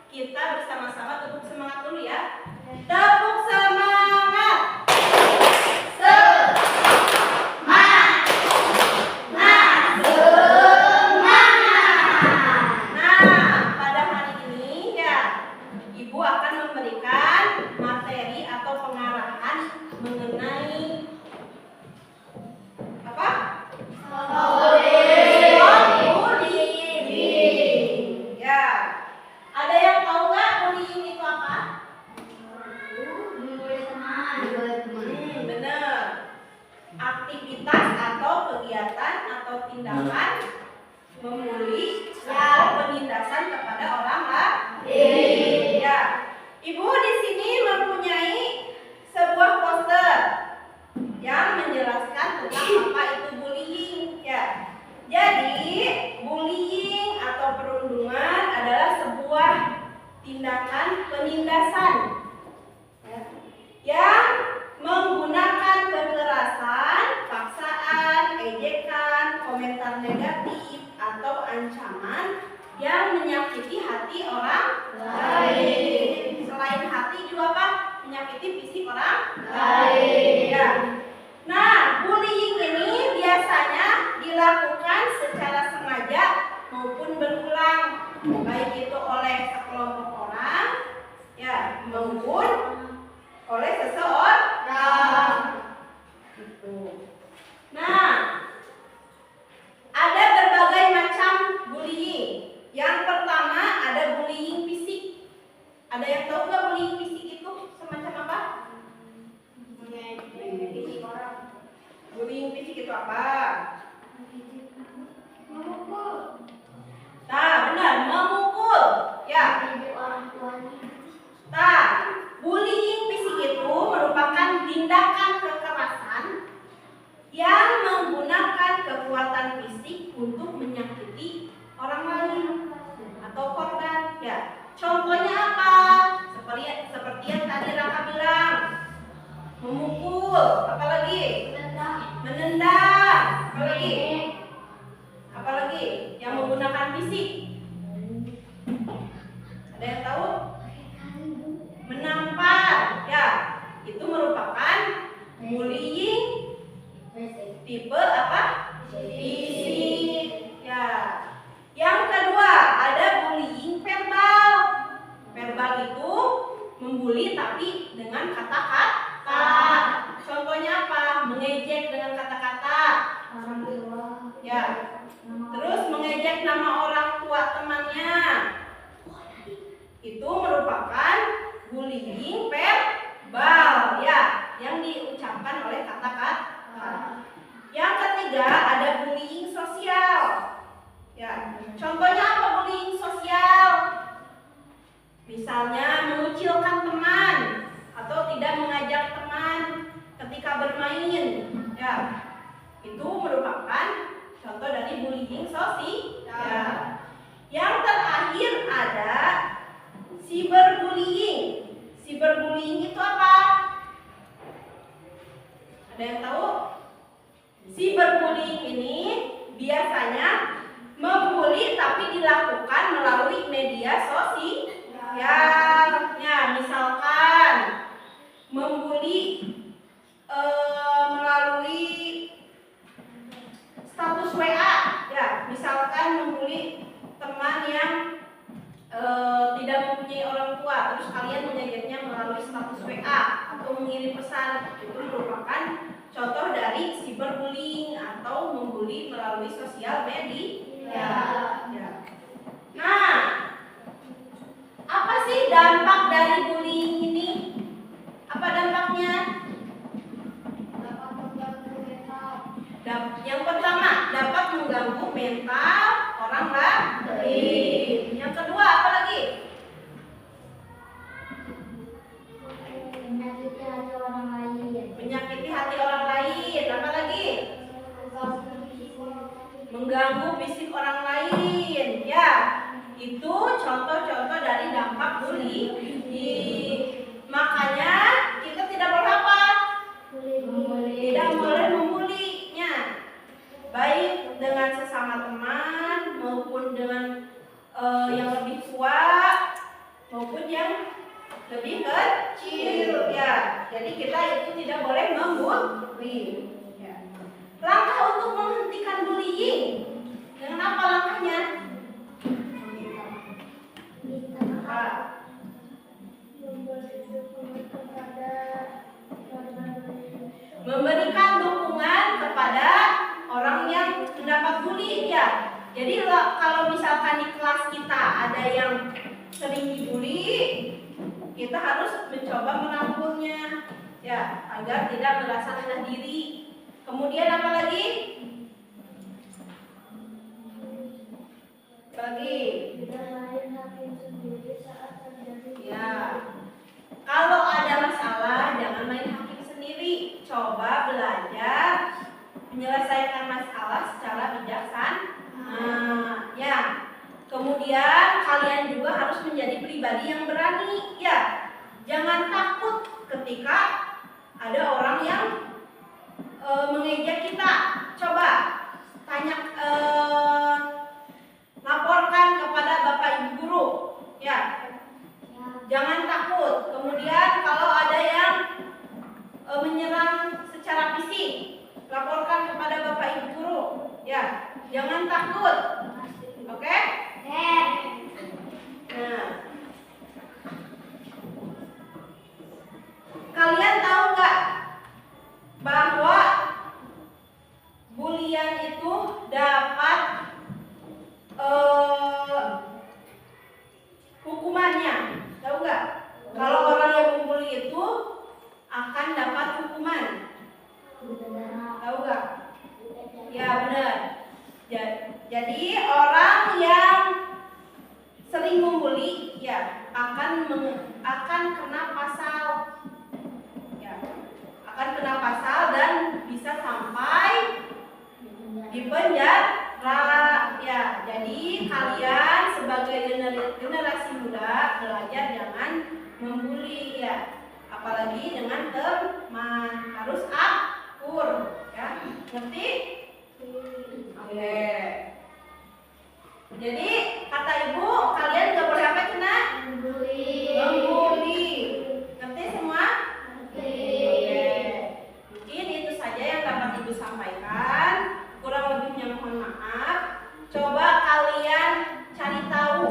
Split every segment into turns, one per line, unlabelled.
kita bersama-sama tepuk semangat dulu ya. Tepuk semangat. Pada hari ini ya, Ibu akan memberikan materi atau pengarahan mengenai apa? Bullying. Ya. Ada yang tahu nggak bullying itu apa? Benar. Aktivitas atau kegiatan atau tindakan membuli atau penindasan kepada orang lain. Ya. Ibu di sini mempunyai sebuah poster yang menjelaskan tentang apa itu bullying. Ya. Jadi, bullying atau perundungan adalah sebuah tindakan penindasan yang menggunakan kekerasan, paksaan, ejekan, komentar negatif, atau ancaman yang menyakiti hati orang lain. Selain hati juga apa? Menyakiti fisik orang lain. Ya. Nah, bullying ini biasanya dilakukan secara sengaja maupun berulang, baik itu oleh sekelompok orang, ya, maupun oleh seseorang. Gitu. Nah, ada berbagai macam bullying. Yang pertama ada bullying fisik. Ada yang tahu nggak bullying fisik itu semacam apa? Bullying fisik itu apa? Memukul. Nah, benar, memukul. Ya. Nah, bullying fisik itu merupakan tindakan kekerasan yang menggunakan kekuatan fisik untuk menyakiti orang lain atau korban. Ya. Contohnya apa? Seperti yang tadi Raka bilang. Memukul, apalagi? Menendang, apalagi? Apalagi yang menggunakan fisik? Ada yang tahu? Menampar, ya, itu merupakan bullying tipe apa? Fisik, ya. Yang kedua ada bullying verbal. Verbal itu membuli tapi dengan kata-kata. Contohnya apa? Mengejek dengan kata-kata. Ya. Terus mengejek nama orang tua temannya. Itu merupakan bullying verbal, ya, yang diucapkan oleh kata-kata. Yang ketiga ada bullying sosial. Ya. Contohnya apa bullying sosial? Misalnya mengucilkan teman atau tidak mengajak teman ketika bermain. Ya. Itu merupakan contoh dari bullying sosial. Ya. Yang terakhir ada cyberbullying. Cyberbullying itu apa? Ada yang tahu? Cyberbullying ini biasanya membuli tapi dilakukan melalui media sosial. Ya, misalkan membuli melalui status WA. Ya, misalkan membuli teman yang tidak mempunyai orang tua, terus kalian mengejeknya melalui status WA atau mengirim pesan. Itu merupakan contoh dari cyberbullying atau membuli melalui sosial media. Ya. Nah, apa sih dampak dari bullying ini? Apa dampaknya? Yang pertama, dapat mengganggu mental orang lain. Yang kedua, apa lagi? Menyakiti hati orang lain. Apa lagi? Mengganggu fisik orang lain. Ya, itu contoh-contoh dari dampak bullying. Makanya kita tidak boleh apa? Tidak boleh membulinya. Baik dengan sesama teman maupun dengan yang lebih tua maupun yang lebih kecil ya. Jadi kita itu tidak boleh membuli. Ya. Langkah untuk menghentikan bullying. Dengan apa langkahnya? Memberikan dukungan kepada orang yang mendapat bully ya. Jadi kalau misalkan di kelas kita ada yang sering dibully, kita harus mencoba merangkulnya ya, agar tidak merasa rendah diri. Kemudian apa lagi? Ya, kalau ada masalah jangan main hakim sendiri. Coba belajar menyelesaikan masalah secara bijaksana. Ya. Kemudian kalian juga harus menjadi pribadi yang berani. Ya, jangan takut ketika ada orang yang mengejek kita. Coba tanya, laporkan kepada Bapak Ibu guru. Ya, jangan takut. Kemudian kalau ada yang menyerang secara fisik, laporkan kepada Bapak Ibu guru. Ya, jangan takut. Oke? Nah, kalian tahu nggak bahwa bulian itu dapat hukumannya? Tahu nggak? Kalau orang yang membuli itu akan dapat hukuman. Tahu nggak? Ya benar. Jadi orang yang sering membuli ya akan kena pasal. Ya, akan kena pasal dan bisa sampai di penjara. Ya, jadi kalian sebagai generasi muda belajar jangan membuli ya, apalagi dengan teman, harus akur ya. Ngerti? Oke. Jadi kata ibu, kalian nggak boleh apa kena? Membuli. Ngerti semua? Oke. Mungkin itu saja yang dapat ibu sampaikan. Kurang lebihnya mohon maaf. Coba kalian cari tahu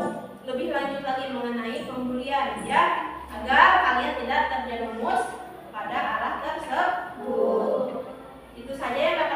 lebih lanjut lagi mengenai pembulian ya, agar kalian tidak terjerumus pada arah tersebut. Itu saja yang dapat